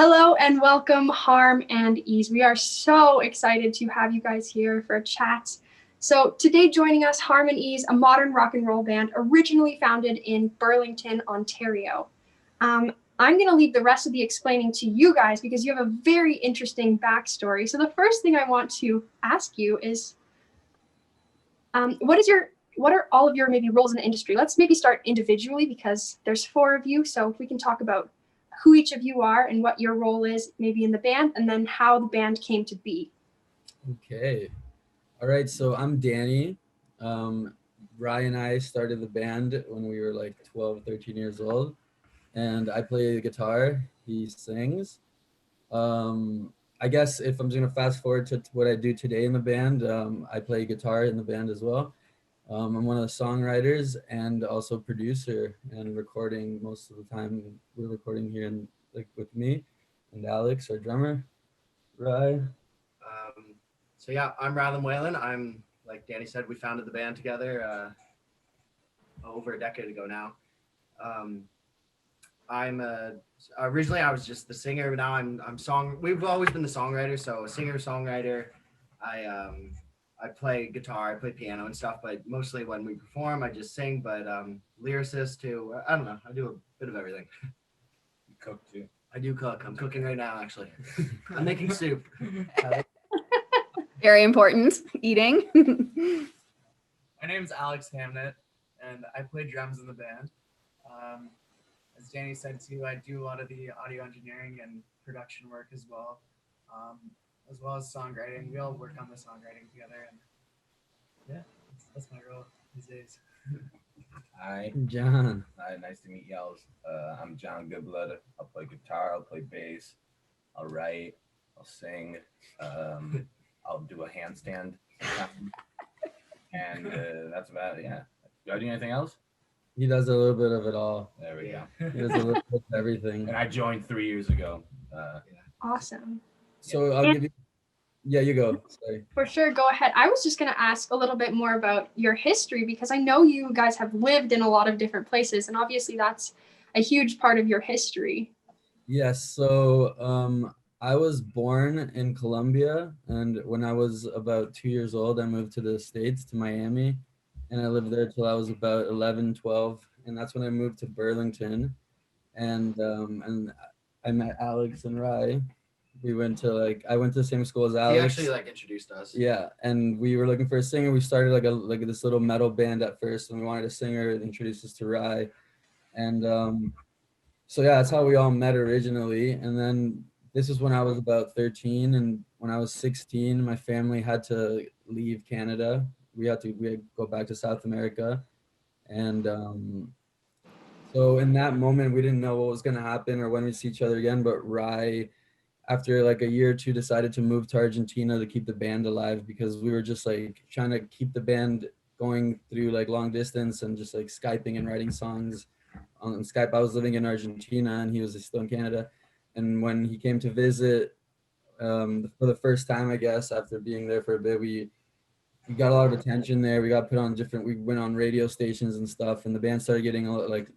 Hello and welcome, Harm and Ease. We are so excited to have you guys here for a chat. So today joining us, Harm and Ease, a modern rock and roll band originally founded in Burlington, Ontario. I'm going to leave the rest of the explaining to you guys because you have a very interesting backstory. So the first thing I want to ask you is, what are all of your maybe roles in the industry? Let's maybe start individually because there's four of you. So if we can talk about who each of you are and what your role is maybe in the band, and then how the band came to be. Okay. All right. So I'm Danny. Ryan and I started the band when we were like 12, 13 years old. And I play the guitar. He sings. I guess if I'm just going to fast forward to what I do today in the band, I play guitar in the band as well. I'm one of the songwriters and also producer and recording most of the time. We're recording here with me and Alex, our drummer. Right. I'm Rylan Whalen. I'm, like Danny said, we founded the band together over a decade ago now. Originally I was just the singer, but now I'm song. We've always been the songwriter, so a singer, songwriter. I play guitar, I play piano and stuff, but mostly when we perform, I just sing. But lyricist too. I don't know. I do a bit of everything. You cook too. I do cook. I'm cooking right now, actually. I'm making soup. Very important. Eating. My name's Alex Hamnett, and I play drums in the band. As Danny said too, I do a lot of the audio engineering and production work as well as songwriting. We all work on the songwriting together, and yeah, that's my role these days. Hi, John. hi, nice to meet y'all. I'm John Goodblood. I'll play guitar, I'll play bass, I'll write, I'll sing, I'll do a handstand, and that's about it. Yeah. Do I do anything else? He does a little bit of it all. There we go. He does a little bit of everything. And I joined 3 years ago. Awesome. So I'll give you. Yeah, you go. Sorry. For sure, go ahead. I was just going to ask a little bit more about your history because I know you guys have lived in a lot of different places, and obviously that's a huge part of your history. Yes. So I was born in Colombia, and when I was about 2 years old, I moved to the States, to Miami, and I lived there till I was about 11, 12, and that's when I moved to Burlington, and I met Alex and Rye. I went to the same school as Alex. He actually introduced us. Yeah, and we were looking for a singer. We started like this little metal band at first, and we wanted a singer. They introduced us to Rye, and so yeah, that's how we all met originally. And then this is when I was about 13, and when I was 16, my family had to leave Canada. We had to go back to South America, and so in that moment, we didn't know what was gonna happen or when we'd see each other again. But Rye, after like a year or two, decided to move to Argentina to keep the band alive because we were just like trying to keep the band going through like long distance and just like Skyping and writing songs on Skype. I was living in Argentina and he was still in Canada. And when he came to visit for the first time, I guess, after being there for a bit, we got a lot of attention there. We got put on we went on radio stations and stuff, and the band started getting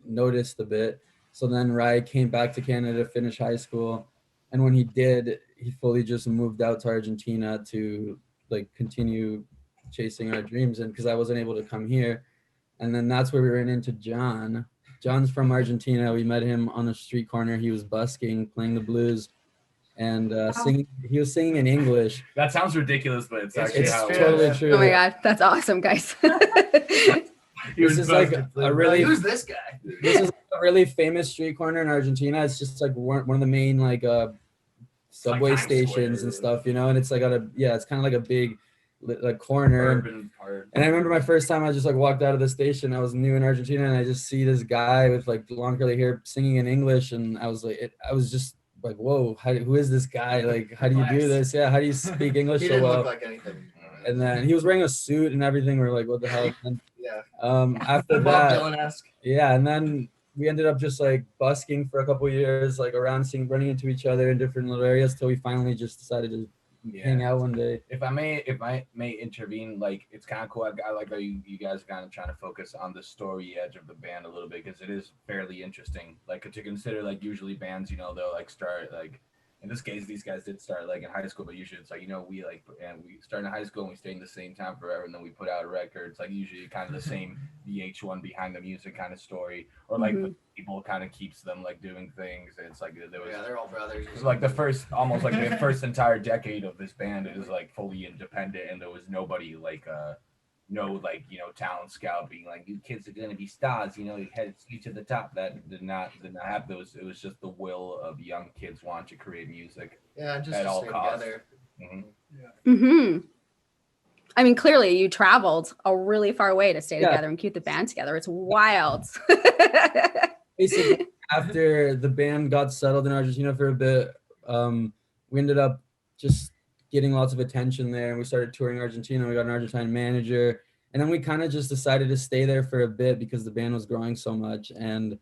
noticed a bit. So then Rye came back to Canada to finish high school. And when he did, he fully just moved out to Argentina to like continue chasing our dreams. And because I wasn't able to come here. And then that's where we ran into John. John's from Argentina. We met him on a street corner. He was busking, playing the blues, and singing. He was singing in English. That sounds ridiculous, but it's actually how it totally was. true. Oh my God, that's awesome, guys. This is like a really Who's this guy? This is a really famous street corner in Argentina. It's just like one of the main subway Times stations Square. and stuff, and it's like it's kind of like a big corner. Urban part. And I remember my first time I just like walked out of the station. I was new in Argentina, and I just see this guy with like long curly hair singing in English, and I was just like, whoa, who is this guy? Like, how do you do this? Yeah, how do you speak English He so didn't well? look like anything. And then he was wearing a suit and everything. We're like, what the hell? And, Yeah. after Bob that, Dylan-esque. yeah, and then we ended up just like busking for a couple of years, like around running into each other in different little areas till we finally just decided to hang out one day. If I may intervene, like it's kind of cool. I like how you guys are kind of trying to focus on the story edge of the band a little bit because it is fairly interesting. Like to consider, like usually bands, they'll like start like in this case, these guys did start like in high school, but usually it's like, we like, and we started in high school and we stayed in the same town forever. And then we put out a record. It's like usually kind of the same VH1 behind the music kind of story, or like the people kind of keeps them like doing things. And it's like, they're all brothers. It was like almost like the first entire decade of this band is like fully independent, and there was nobody like, no talent scout being like, you kids are gonna be stars, you head to the top. That did not happen. It was just the will of young kids wanting to create music. Yeah, just at to all stay costs. together. I mean, clearly you traveled a really far way to stay together and keep the band together. It's wild. Basically, after the band got settled in Argentina for a bit, we ended up just getting lots of attention there, and we started touring Argentina. We got an Argentine manager, and then we kind of just decided to stay there for a bit because the band was growing so much, and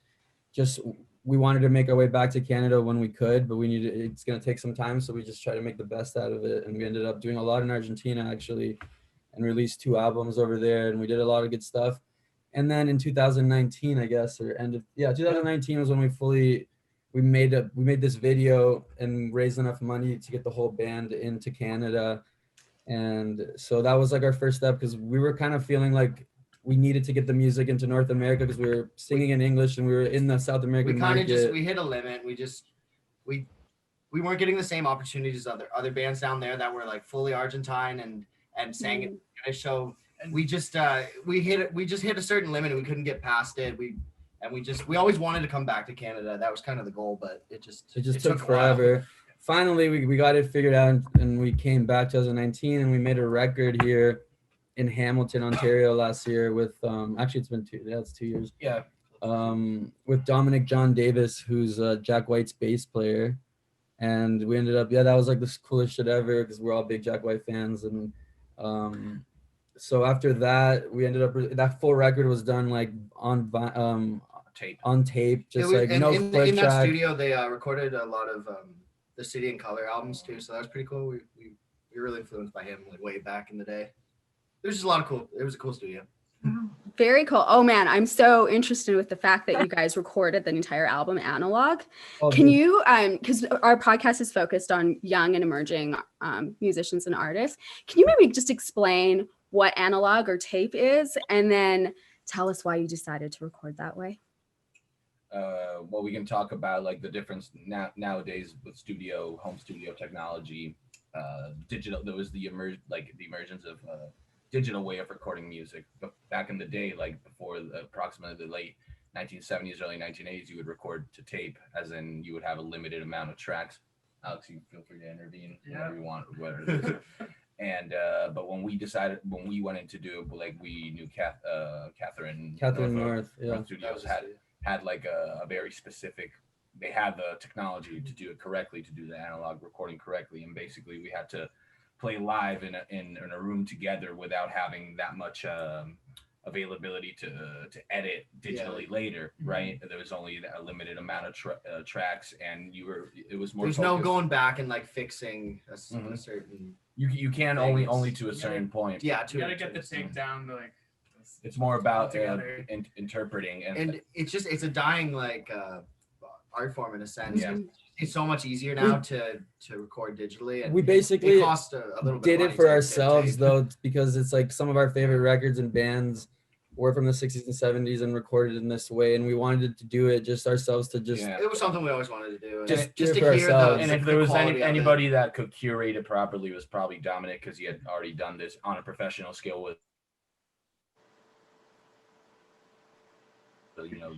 just we wanted to make our way back to Canada when we could, but it's going to take some time, so we just try to make the best out of it. And we ended up doing a lot in Argentina actually, and released 2 albums over there, and we did a lot of good stuff. And then in 2019, I guess, or 2019 was when we made this video and raised enough money to get the whole band into Canada. And so that was like our first step, because we were kind of feeling like we needed to get the music into North America, because we were singing in English and we were in the South American market. We hit a limit. We weren't getting the same opportunities as other bands down there that were like fully Argentine and sang in Spanish. So we just hit a certain limit and we couldn't get past it. We always wanted to come back to Canada. That was kind of the goal, but it just took forever. Finally, we got it figured out, and we came back 2019, and we made a record here in Hamilton, Ontario last year with actually it's been 2 years. Yeah. With Dominic John Davis, who's Jack White's bass player, and we ended up that was like the coolest shit ever, because we're all big Jack White fans. And so after that, we ended up that full record was done like on tape, just like no in click track. that studio. They recorded a lot of the City and Color albums too, so that was pretty cool. We were really influenced by him like way back in the day. There's just a lot of cool. It was a cool studio. Very cool. Oh man, I'm so interested with the fact that you guys recorded the entire album analog. Can you, because our podcast is focused on young and emerging musicians and artists, can you maybe just explain what analog or tape is, and then tell us why you decided to record that way? Well, we can talk about like the difference nowadays with home studio technology, digital. There was the emergence of digital way of recording music. But back in the day, like before approximately the late 1970s, early 1980s, you would record to tape, as in you would have a limited amount of tracks. Alex, you feel free to intervene whenever you want, whatever it is. And but when we went in to do, like, we knew Catherine North Studios had like a very specific, they had the technology to do it correctly, to do the analog recording correctly, and basically we had to play live in a room together without having that much availability to edit digitally later, right? There was only a limited amount of tracks, and it was more. There's no going back and like fixing a certain. You can only to a certain point. Yeah, you gotta get the tape down to like. It's more about interpreting, and it's a dying like art form in a sense. Yeah. It's so much easier now to record digitally, and we basically it cost a little bit did it for ourselves though, because it's like some of our favorite records and bands were from the 60s and 70s and recorded in this way, and we wanted to do it just ourselves to just it was something we always wanted to do, just to hear ourselves. And if there was anybody that could curate it properly, it was probably Dominic, because he had already done this on a professional scale with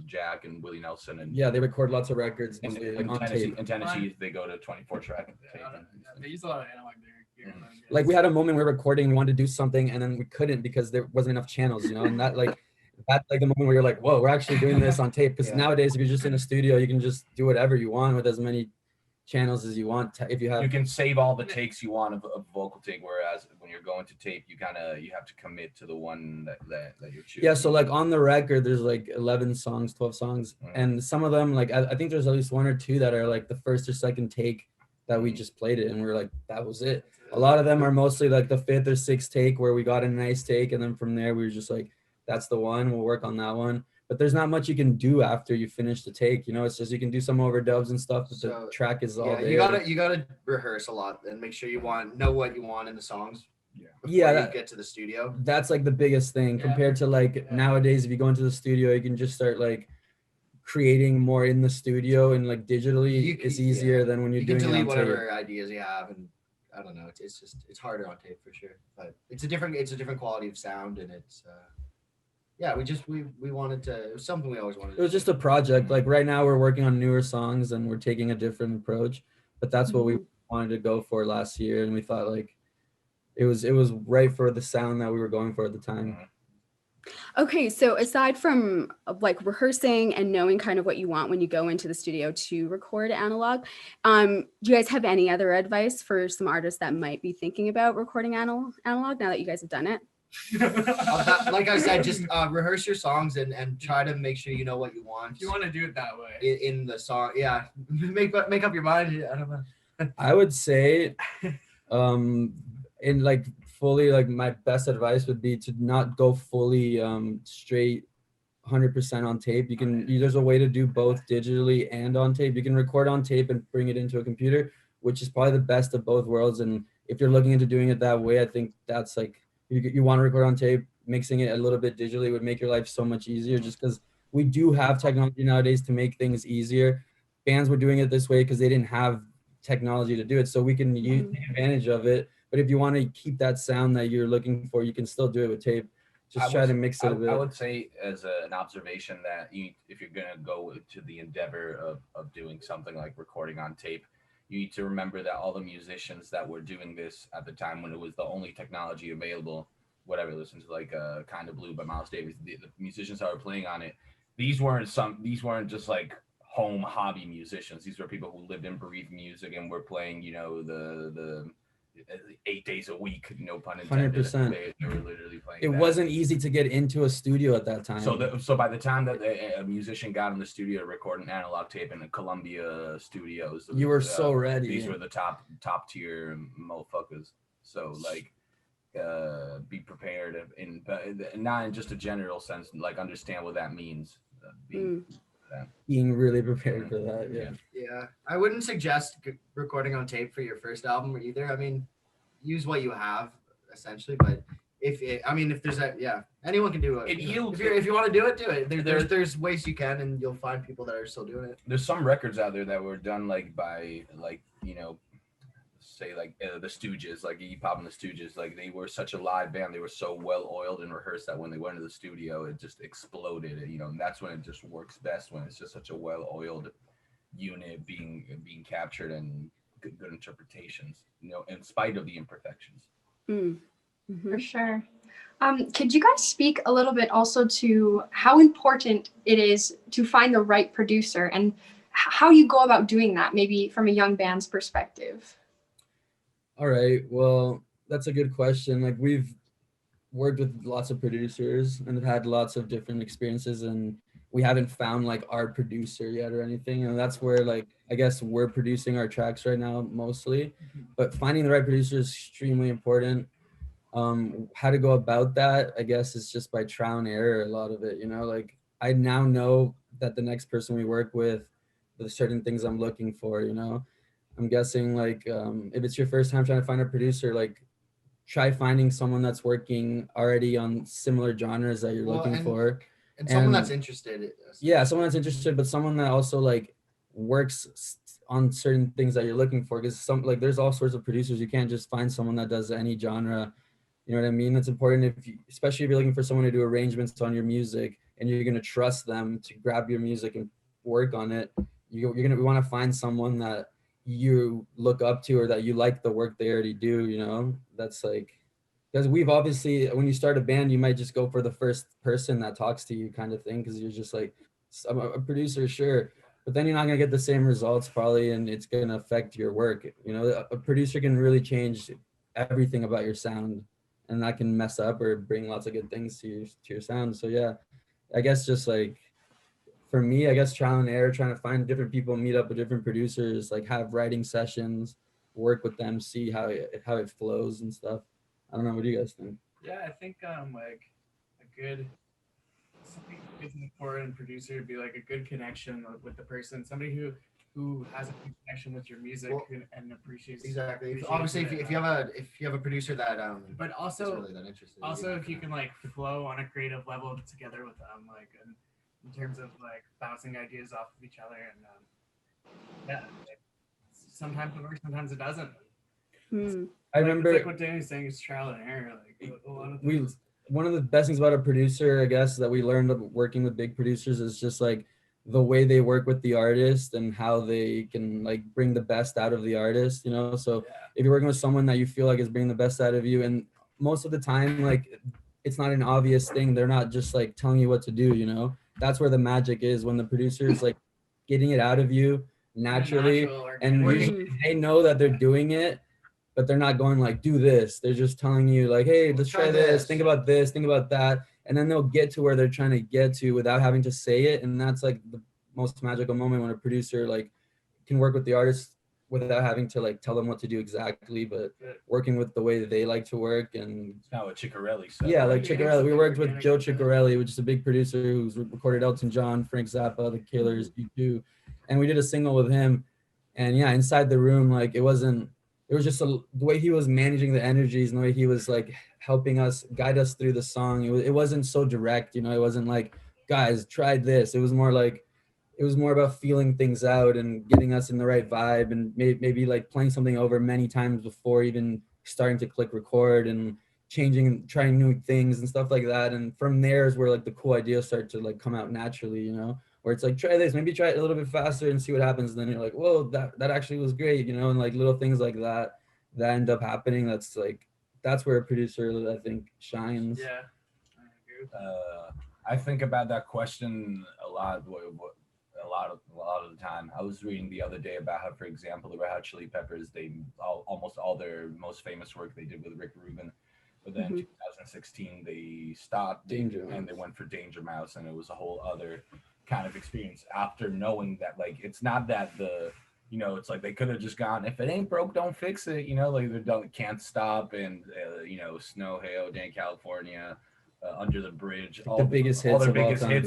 Jack and Willie Nelson, and they record lots of records. In Tennessee, they go to 24 track. They use a lot of analog there. Like we had a moment we were recording, we wanted to do something, and then we couldn't because there wasn't enough channels, and that's like the moment where you're like, whoa, we're actually doing this on tape. Because nowadays, if you're just in a studio, you can just do whatever you want with as many channels as you want. If you can save all the takes you want of vocal take, whereas when you're going to tape, you have to commit to the one that you're choosing. Yeah, so like on the record, there's like 11 songs, 12 songs, and some of them, like I think there's at least 1 or 2 that are like the first or second take that we just played it, and we're like, that was it. A lot of them are mostly like the 5th or 6th take where we got a nice take, and then from there we were just like, that's the one, we'll work on that one. but there's not much you can do after you finish the take. You know, it's just you can do some overdubs and stuff, but So, the track is all Yeah, there. you gotta rehearse a lot and make sure you know what you want in the songs. Yeah. Before Yeah, you get to the studio. that's like the biggest thing compared to like nowadays. If you go into the studio, you can just start like creating more in the studio, and like digitally it's easier than when you're You can doing it delete on whatever tape. ideas you have, and I don't know. It's harder on tape for sure, but it's a different quality of sound, and it's yeah. We wanted to. It was something we always wanted. It was just a project. Like right now we're working on newer songs and we're taking a different approach, but that's what we wanted to go for last year, and we thought like it was right for the sound that we were going for at the time. Okay, so aside from like rehearsing and knowing kind of what you want when you go into the studio to record analog, do you guys have any other advice for some artists that might be thinking about recording analog now that you guys have done it? Like I said, just rehearse your songs and try to make sure you know what you want. You want to do it that way in the song, yeah. Make up your mind. I don't know. I would say, in like fully, like my best advice would be to not go fully straight 100% on tape. You can there's a way to do both digitally and on tape. You can record on tape and bring it into a computer, which is probably the best of both worlds. And if you're looking into doing it that way, I think that's like you want to record on tape, mixing it a little bit digitally would make your life so much easier, just because we do have technology nowadays to make things easier. Bands were doing it this way because they didn't have technology to do it, so we can take advantage of it. But if you want to keep that sound that you're looking for, you can still do it with tape. Just try to mix it a bit. I would say as an observation that if you're going to go to the endeavor of doing something like recording on tape, you need to remember that all the musicians that were doing this at the time when it was the only technology available, whatever, listen to like Kind of Blue by Miles Davis, the musicians that were playing on it, these weren't just like home hobby musicians. These were people who lived and breathed music and were playing, you know, the 8 days a week, no pun intended. 100%. They were literally playing. It wasn't easy to get into a studio at that time. So by the time that a musician got in the studio to record an analog tape in the Columbia studios, you were so ready. These were the top tier motherfuckers. So like, be prepared not in just a general sense, like understand what that means. Being really prepared for that. Yeah, I wouldn't suggest recording on tape for your first album either. I mean, use what you have essentially, but if there's anyone can do it. If you want to do it. There's ways you can, and you'll find people that are still doing it. There's some records out there that were done like by like, you know, say like the Stooges, like Iggy Pop and the Stooges, like they were such a live band, they were so well oiled and rehearsed that when they went to the studio it just exploded, you know, and that's when it just works best, when it's just such a well oiled unit being captured and good interpretations, you know, in spite of the imperfections. For sure. Could you guys speak a little bit also to how important it is to find the right producer and how you go about doing that, maybe from a young band's perspective? All right. Well, that's a good question. Like we've worked with lots of producers and have had lots of different experiences, and we haven't found like our producer yet or anything. And that's where like, I guess we're producing our tracks right now mostly, but finding the right producer is extremely important. How to go about that, I guess, is just by trial and error, a lot of it, you know, like I now know that the next person we work with, there's certain things I'm looking for, you know. I'm guessing like if it's your first time trying to find a producer, like try finding someone that's working already on similar genres that you're looking for. And someone that's interested. Yeah, someone that's interested, but someone that also like works on certain things that you're looking for. Because there's all sorts of producers. You can't just find someone that does any genre. You know what I mean? That's important especially if you're looking for someone to do arrangements on your music and you're gonna trust them to grab your music and work on it. We want to find someone that you look up to or that you like the work they already do, you know. That's like, because we've obviously, when you start a band, you might just go for the first person that talks to you kind of thing, because you're just like, I'm a producer, sure, but then you're not gonna get the same results probably, and it's gonna affect your work, you know. A producer can really change everything about your sound, and that can mess up or bring lots of good things to your sound. So yeah, I guess just like, for me, I guess trial and error, trying to find different people, meet up with different producers, like have writing sessions, work with them, see how it flows and stuff. I don't know. What do you guys think? Yeah, I think like a good something is important in producer to be like a good connection with the person, somebody who has a good connection with your music and appreciates. Exactly. appreciates Obviously, it. if you have a producer that But is also really that interested, also if you can like flow on a creative level together with them, like in terms of like bouncing ideas off of each other, and yeah, like, sometimes it works, sometimes it doesn't. I remember it's like what Danny's saying is trial and error. Like a lot of things. One of the best things about a producer, I guess, that we learned working with big producers is just like the way they work with the artist and how they can like bring the best out of the artist, you know? So if you're working with someone that you feel like is bringing the best out of you, and most of the time, like it's not an obvious thing. They're not just like telling you what to do, you know? That's where the magic is, when the producer is like getting it out of you naturally. And usually they know that they're doing it, but they're not going like, do this. They're just telling you like, hey, let's try this, think about this, think about that. And then they'll get to where they're trying to get to without having to say it. And that's like the most magical moment, when a producer like can work with the artist without having to like tell them what to do exactly, but working with the way that they like to work. And it's not what Ciccarelli said. Yeah, like Ciccarelli. We worked with Joe Ciccarelli, which is a big producer who's recorded Elton John, Frank Zappa, The Killers, U2. And we did a single with him. And yeah, inside the room, like it was just the way he was managing the energies and the way he was like helping us guide us through the song. It wasn't so direct, you know. It wasn't like, guys, try this. It was more about feeling things out and getting us in the right vibe, and maybe like playing something over many times before even starting to click record, and changing and trying new things and stuff like that. And from there is where like the cool ideas start to like come out naturally, you know, where it's like, try this, maybe try it a little bit faster and see what happens. And then you're like, whoa, that actually was great, you know. And like little things like that end up happening. That's where a producer, I think, shines. Yeah. I think about that question a lot of the time. I was reading the other day about how, for example, the Red Hot Chili Peppers, almost all their most famous work they did with Rick Rubin, but then 2016 they stopped and they went for Danger Mouse, and it was a whole other kind of experience after knowing that like it's not that it's like they could have just gone, if it ain't broke, don't fix it, you know, like they Can't Stop and Snow, Hail, Day in California, Under the Bridge, all their biggest hits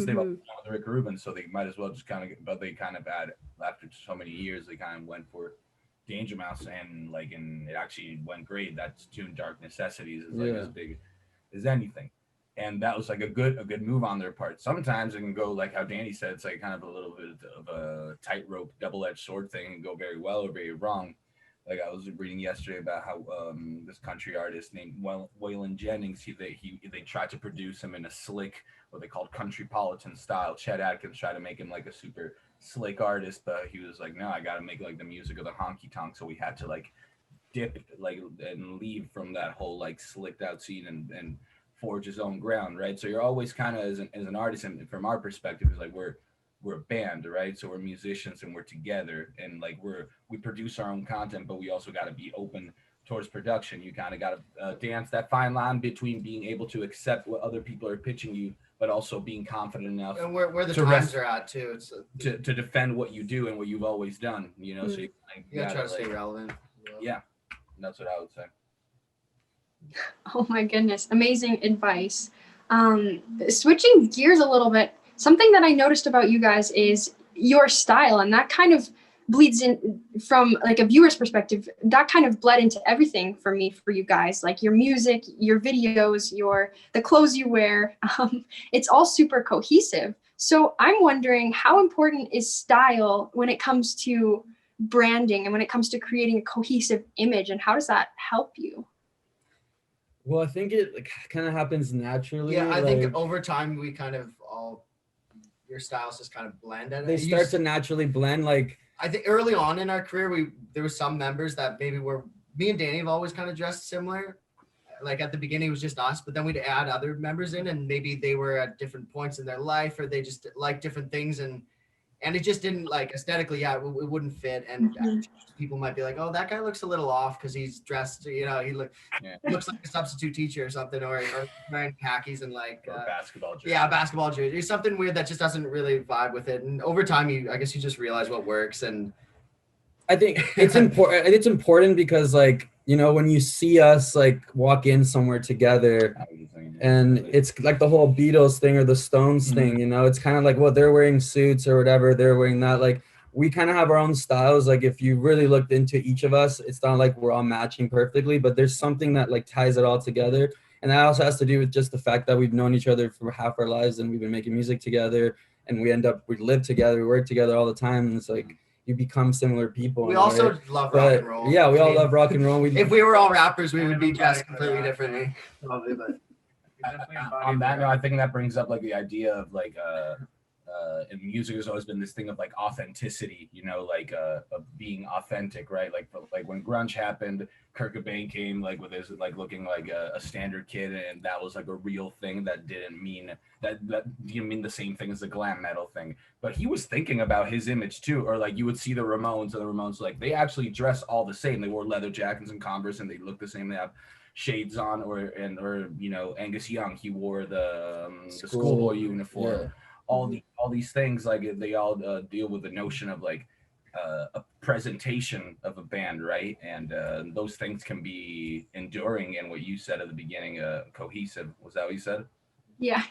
they were with Rick Rubin, so they might as well just but they kind of had, after so many years, they kind of went for Danger Mouse, and it actually went great. That tune, Dark Necessities, is like as big as anything. And that was like a good move on their part. Sometimes it can go like how Danny said, it's like kind of a little bit of a tightrope, double-edged sword thing, and go very well or very wrong. Like I was reading yesterday about how this country artist named Waylon Jennings, they tried to produce him in a slick, what they called countrypolitan style. Chet Atkins tried to make him like a super slick artist, but he was like, no, I got to make like the music of the honky tonk. So we had to like dip like and leave from that whole like slicked out scene and forge his own ground, right? So you're always kind of as an artist, and from our perspective, is like we're a band, right? So we're musicians and we're together, and like we produce our own content, but we also got to be open towards production. You kind of got to dance that fine line between being able to accept what other people are pitching you, but also being confident enough and where the times are at too. It's to defend what you do and what you've always done, you know. So you gotta try to stay relevant. Yeah, that's what I would say. Oh my goodness, amazing advice. Switching gears a little bit, something that I noticed about you guys is your style, and that kind of bleeds in from like a viewer's perspective. That kind of bled into everything for me, for you guys, like your music, your videos, the clothes you wear. It's all super cohesive. So I'm wondering, how important is style when it comes to branding and when it comes to creating a cohesive image, and how does that help you? Well, I think it like kind of happens naturally. Yeah, I think over time we kind of your styles just kind of blend. They start to naturally blend. Like I think early on in our career, there were some members that maybe me and Danny have always kind of dressed similar. Like at the beginning it was just us, but then we'd add other members in, and maybe they were at different points in their life, or they just like different things, and it just didn't like aesthetically, it wouldn't fit. And people might be like, oh, that guy looks a little off because he's dressed, he looks like a substitute teacher or something, or wearing khakis and like basketball jersey. Yeah, basketball jersey. It's something weird that just doesn't really vibe with it. And over time, I guess you just realize what works. And I think it's important. It's important because, like, you know, when you see us like walk in somewhere together, and it's like the whole Beatles thing or the Stones thing, you know, it's kind of like, well, they're wearing suits or whatever, they're wearing that. Like, we kind of have our own styles. Like, if you really looked into each of us, it's not like we're all matching perfectly, but there's something that like ties it all together. And that also has to do with just the fact that we've known each other for half our lives and we've been making music together, and we live together, we work together all the time. And it's like, you become similar people. We also love rock and roll. Yeah, we all love rock and roll. If we were all rappers, we would be dressed completely differently, probably. But on that note, I think that brings up like the idea of like in music has always been this thing of like authenticity, you know, like of being authentic, right? Like when grunge happened, Kurt Cobain came like with his like looking like a standard kid, and that was like a real thing that didn't mean that didn't mean the same thing as the glam metal thing. But he was thinking about his image too, or like you would see the Ramones, and the Ramones like they actually dress all the same. They wore leather jackets and Converse, and they look the same. They have shades on, or you know, Angus Young, he wore the schoolboy uniform. Yeah. All these things, like they all deal with the notion of like a presentation of a band, right? And those things can be enduring, and what you said at the beginning, cohesive. Was that what you said? Yeah.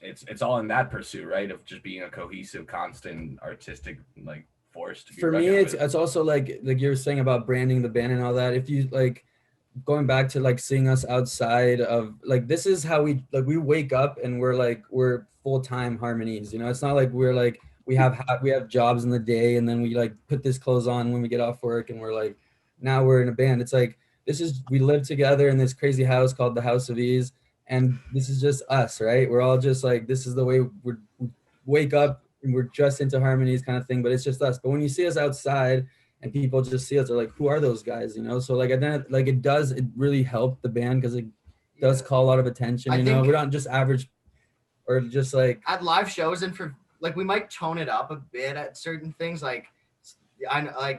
It's all in that pursuit, right? Of just being a cohesive, constant, artistic like force. To be for me, it's also like you were saying about branding the band and all that. If you like going back to like seeing us outside of like, this is how we wake up and we're full-time Harmonies, you know. It's not like we're like we have jobs in the day and then we like put this clothes on when we get off work and we're like, now we're in a band. It's like, we live together in this crazy house called the House of Ease, and this is just us, right? We're all just like, this is the way we wake up and we're just into Harmonies kind of thing, but it's just us. But when you see us outside and people just see us, they're like, who are those guys, you know? So like, it really helped the band because it does call a lot of attention, you know? We're not just average or just like at live shows, and for like, we might tone it up a bit at certain things. Like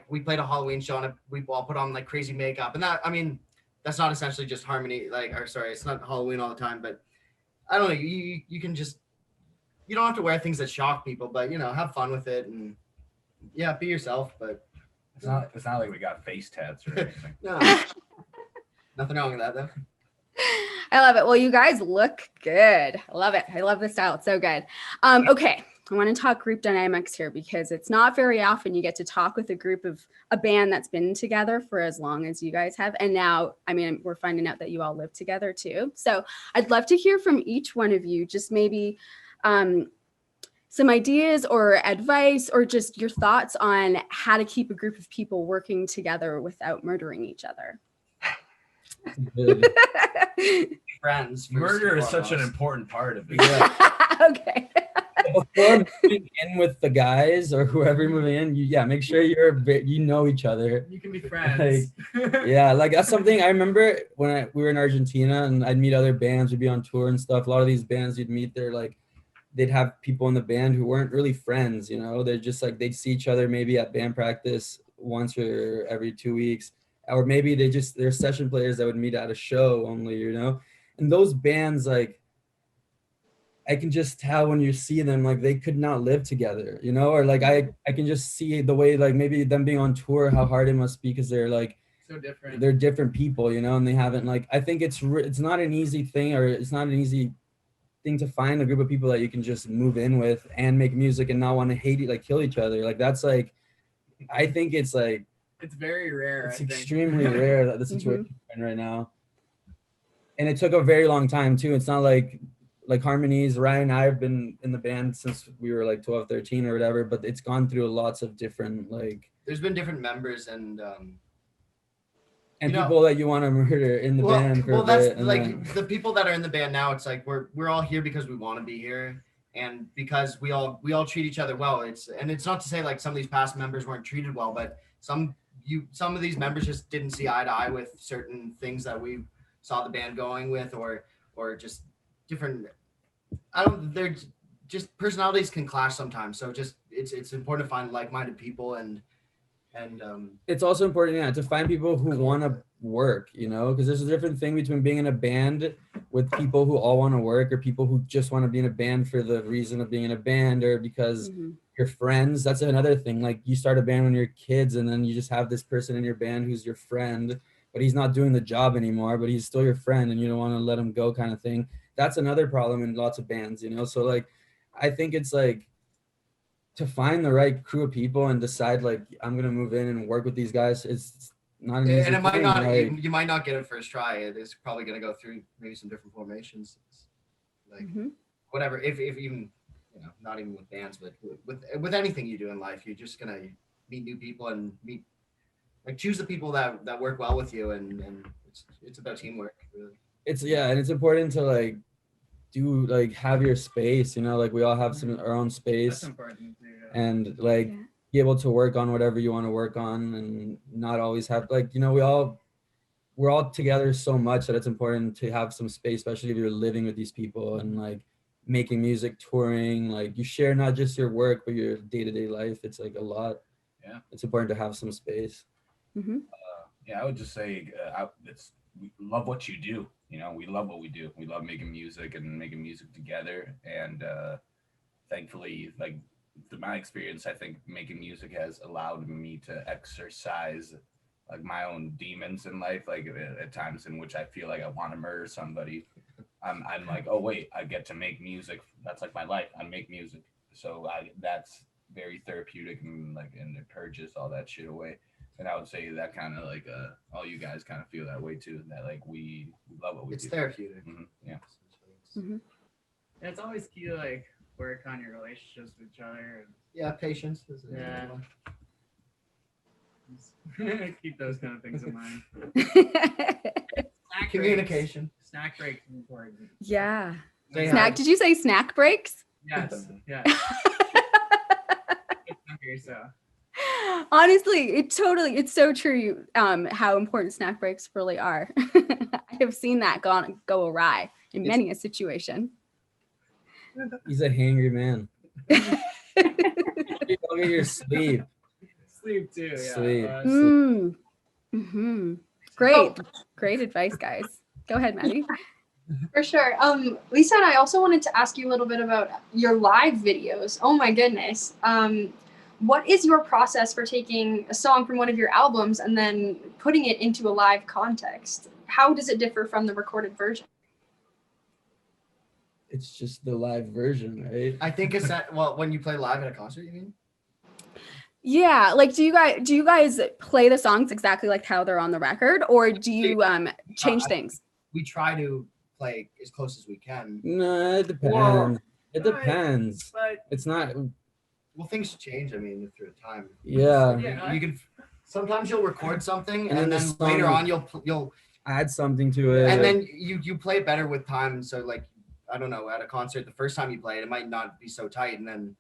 we played a Halloween show and we all put on like crazy makeup, and that, I mean, that's not essentially just Harmony, it's not Halloween all the time, but I don't know, you can just, you don't have to wear things that shock people, but you know, have fun with it and yeah, be yourself. But it's not like we got face tats or anything. No. Nothing wrong with that though. I love it. Well, you guys look good. I love it. I love the style. It's so good. Okay. I want to talk group dynamics here because it's not very often you get to talk with a band that's been together for as long as you guys have. And now, I mean, we're finding out that you all live together too. So I'd love to hear from each one of you, just maybe some ideas or advice or just your thoughts on how to keep a group of people working together without murdering each other. Friends. Murder is such an important part of it. Yeah. Okay. Before moving in with the guys or whoever moving in, make sure you know each other. You can be friends. Like that's something I remember when we were in Argentina and I'd meet other bands, we'd be on tour and stuff. A lot of these bands you'd meet, they'd have people in the band who weren't really friends, you know. They're just like, they'd see each other maybe at band practice once or every 2 weeks, or maybe they're session players that would meet at a show only, you know. And those bands, like, I can just tell when you see them, like they could not live together, you know, or like I can just see the way, like maybe them being on tour, how hard it must be because they're like so different. They're different people, you know, and they haven't like, I think it's not an easy thing, or it's not an easy thing to find a group of people that you can just move in with and make music and not want to hate it, like kill each other. Like that's like, I think it's like, it's very rare. It's extremely rare that the situation we're in right now. And it took a very long time too. It's not like Harmonies. Ryan and I have been in the band since we were like 12, 13 or whatever, but it's gone through lots of different, like, there's been different members and people that you want to murder in the band. That's like the people that are in the band now. It's like we're all here because we want to be here, and because we all treat each other well. It's not to say like some of these past members weren't treated well, but some of these members just didn't see eye to eye with certain things that we saw the band going with, or just different. They're just personalities can clash sometimes. So just it's important to find like-minded people and And it's also important, yeah, to find people who want to work, you know, because there's a different thing between being in a band with people who all want to work, or people who just want to be in a band for the reason of being in a band, or because you're friends. That's another thing. Like, you start a band when you're kids, and then you just have this person in your band who's your friend, but he's not doing the job anymore, but he's still your friend, and you don't want to let him go, kind of thing. That's another problem in lots of bands, you know. So like, I think it's like, to find the right crew of people and decide, like, I'm gonna move in and work with these guys, it's not an easy and it might thing, not, like, you might not get it first try. It's probably gonna go through maybe some different formations, like whatever. If even, you know, not even with bands, but with anything you do in life, you're just gonna meet new people and choose the people that work well with you, and it's about teamwork, really. It's, yeah, and it's important to like do, like, have your space, you know, like we all have our own space. That's important too, yeah. And like be able to work on whatever you want to work on, and not always have, like, you know, we're all together so much that it's important to have some space, especially if you're living with these people and like making music, touring, like you share not just your work but your day-to-day life. It's like a lot. Yeah, it's important to have some space. Yeah, I would just say we love what you do. You know, we love what we do. We love making music and making music together. And thankfully, like, through my experience, I think making music has allowed me to exercise like my own demons in life. Like, at times in which I feel like I want to murder somebody, I'm like, oh wait, I get to make music. That's like my life. I make music. So that's very therapeutic, and it purges all that shit away. And I would say that kind of like all you guys kind of feel that way too. That like we love what we do. It's therapeutic. Yeah. And it's always key to like work on your relationships with each other. Yeah, patience. Yeah. Keep those kind of things in mind. Communication. Snack breaks is important. Yeah. Snack. Did you say snack breaks? Yes. Yeah. So. Honestly, it's so true. How important snack breaks really are. I have seen that go awry in many a situation. He's a hangry man. You don't get your sleep. Sleep too. Yeah. Sleep. Great advice, guys. Go ahead, Maddie. For sure. Lisa and I also wanted to ask you a little bit about your live videos. Oh my goodness. What is your process for taking a song from one of your albums and then putting it into a live context? How does it differ from the recorded version? It's just the live version, right? I think it's that, well, when you play live at a concert, you mean? Yeah, like do you guys play the songs exactly like how they're on the record, or do you change things? We try to play as close as we can. No, it depends. It depends. But it's not. Well, things change. I mean, through time. Yeah. You can. Sometimes you'll record something, and then the later on you'll add something to it, and then you play it better with time. So like, I don't know, at a concert, the first time you play it might not be so tight, and then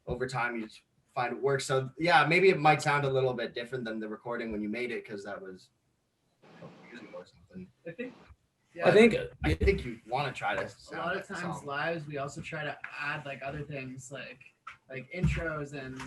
over time you find it works. So yeah, maybe it might sound a little bit different than the recording when you made it, because that was music or something. I think you want to try to. A lot of times lives, we also try to add like other things like intros and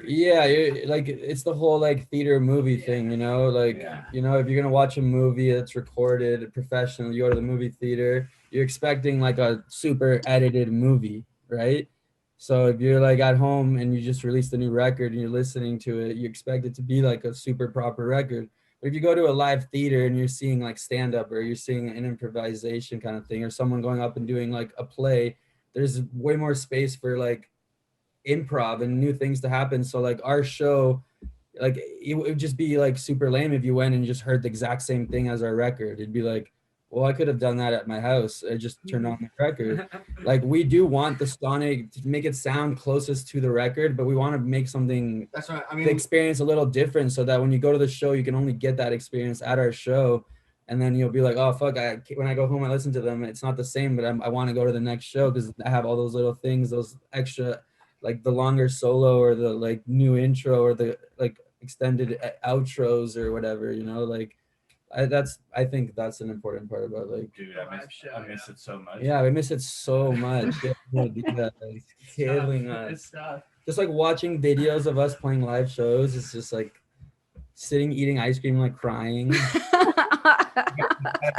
yeah, like it's the whole like theater movie thing, you know, like you know, if you're gonna watch a movie that's recorded professional, you go to the movie theater, you're expecting like a super edited movie, right? So if you're like at home and you just released a new record and you're listening to it, you expect it to be like a super proper record. But if you go to a live theater and you're seeing like stand-up, or you're seeing an improvisation kind of thing, or someone going up and doing like a play, there's way more space for like improv and new things to happen. So like our show, like it would just be like super lame if you went and just heard the exact same thing as our record. It'd be like, well, I could have done that at my house. I just turned on the record. Like we do want the sonic to make it sound closest to the record, but we want to make something, that's what I mean, the experience a little different, so that when you go to the show, you can only get that experience at our show. And then you'll be like, oh, fuck, when I go home, I listen to them. It's not the same, but I want to go to the next show because I have all those little things, those extra, like the longer solo or the like new intro or the like extended outros or whatever, you know, like I think that's an important part about like. Dude, I miss it so much. Yeah, we miss it so much. Yeah, it's killing us. Just like watching videos of us playing live shows, it's just like sitting eating ice cream, like crying.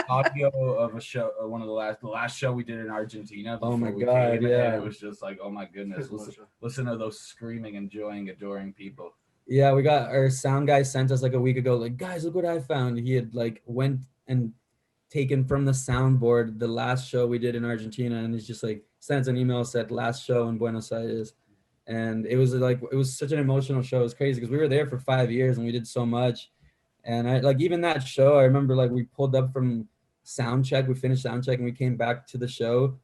Audio of a show, one of the last show we did in Argentina. Oh my we God, came, yeah. and it was just like, oh my goodness, listen to those screaming, enjoying, adoring people. Yeah, we got our sound guy sent us like a week ago, like, guys, look what I found. He had like went and taken from the soundboard the last show we did in Argentina, and he's just like sent an email, said last show in Buenos Aires. And it was such an emotional show. It was crazy because we were there for 5 years and we did so much. And I like even that show, I remember like we pulled up from sound check, we finished sound check and we came back to the show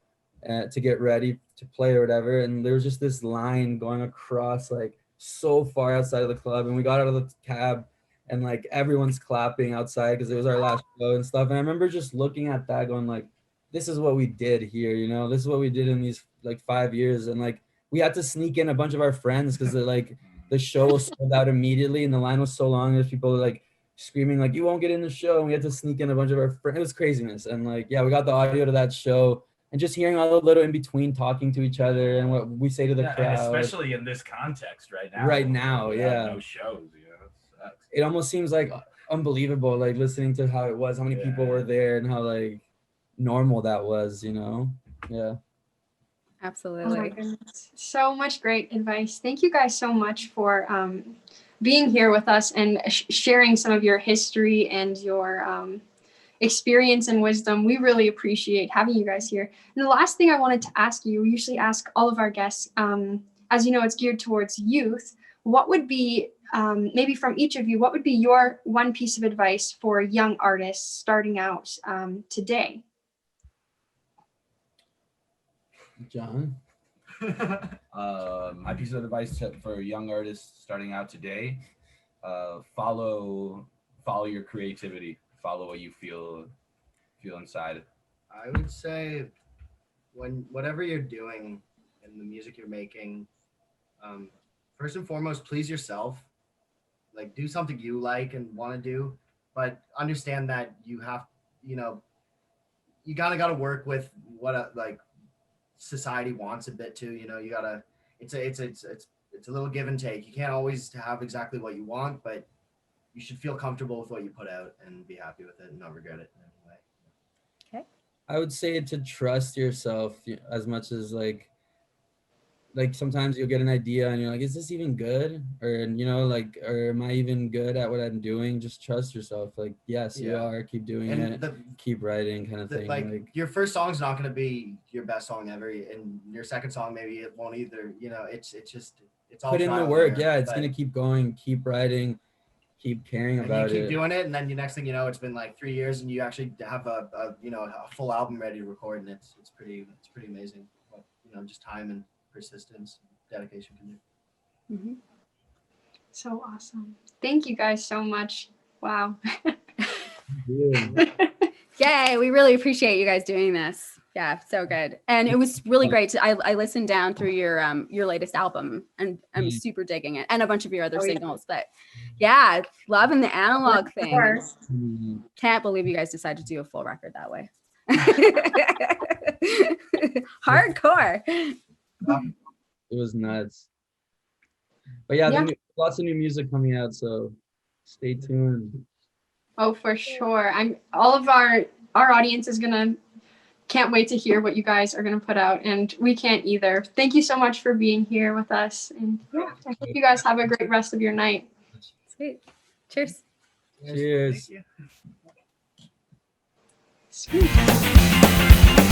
to get ready to play or whatever. And there was just this line going across like so far outside of the club, and we got out of the cab and like everyone's clapping outside because it was our last show and stuff. And I remember just looking at that going like, this is what we did here, you know, this is what we did in these like 5 years. And like we had to sneak in a bunch of our friends because like the show was sold out immediately and the line was so long. There's people like screaming like, you won't get in the show, and we had to sneak in a bunch of our friends. It was craziness. And like, yeah, we got the audio to that show and just hearing all the little in between talking to each other and what we say to the crowd, especially in this context right now. Yeah, no shows, you know, it sucks. It almost seems like unbelievable, like listening to how it was, how many people were there and how like normal that was, you know. Yeah, Absolutely. Oh my goodness. So much great advice. Thank you guys so much for being here with us and sharing some of your history and your experience and wisdom. We really appreciate having you guys here. And the last thing I wanted to ask you, we usually ask all of our guests, as you know, it's geared towards youth. What would be, maybe from each of you, what would be your one piece of advice for young artists starting out today? John. My piece of advice for young artists starting out today: follow your creativity, follow what you feel inside. I would say whatever you're doing and the music you're making, first and foremost, please yourself. Like, do something you like and want to do, but understand that you have, you know, you gotta work with what like society wants a bit too. You know, you gotta. It's a little give and take. You can't always have exactly what you want, but you should feel comfortable with what you put out and be happy with it and not regret it in any way. Okay. I would say to trust yourself as much as like sometimes you'll get an idea and you're like, is this even good? Or, you know, like, or am I even good at what I'm doing? Just trust yourself. Like, yes, you are. Keep doing it. Keep writing kind of thing. Like your first song's not going to be your best song ever. And your second song, maybe it won't either. You know, it's all put in the trial work. and Yeah. error, It's going to keep going, keep writing, keep caring about it. You keep doing it. And then the next thing you know, it's been like 3 years and you actually have a full album ready to record. And it's pretty amazing. But, you know, just time and persistence, dedication can do. Mm-hmm. So awesome. Thank you guys so much. Wow. Yay, we really appreciate you guys doing this. Yeah, so good. And it was really great to I listened down through your latest album and I'm super digging it, and a bunch of your other singles. But yeah, loving the analog thing. Can't believe you guys decided to do a full record that way. Hardcore. It was nuts. But yeah, lots of new music coming out, so stay tuned. Oh, for sure. All of our audience is can't wait to hear what you guys are gonna put out, and we can't either. Thank you so much for being here with us, and I hope you guys have a great rest of your night. Sweet. Cheers. Cheers. Thank you. Sweet.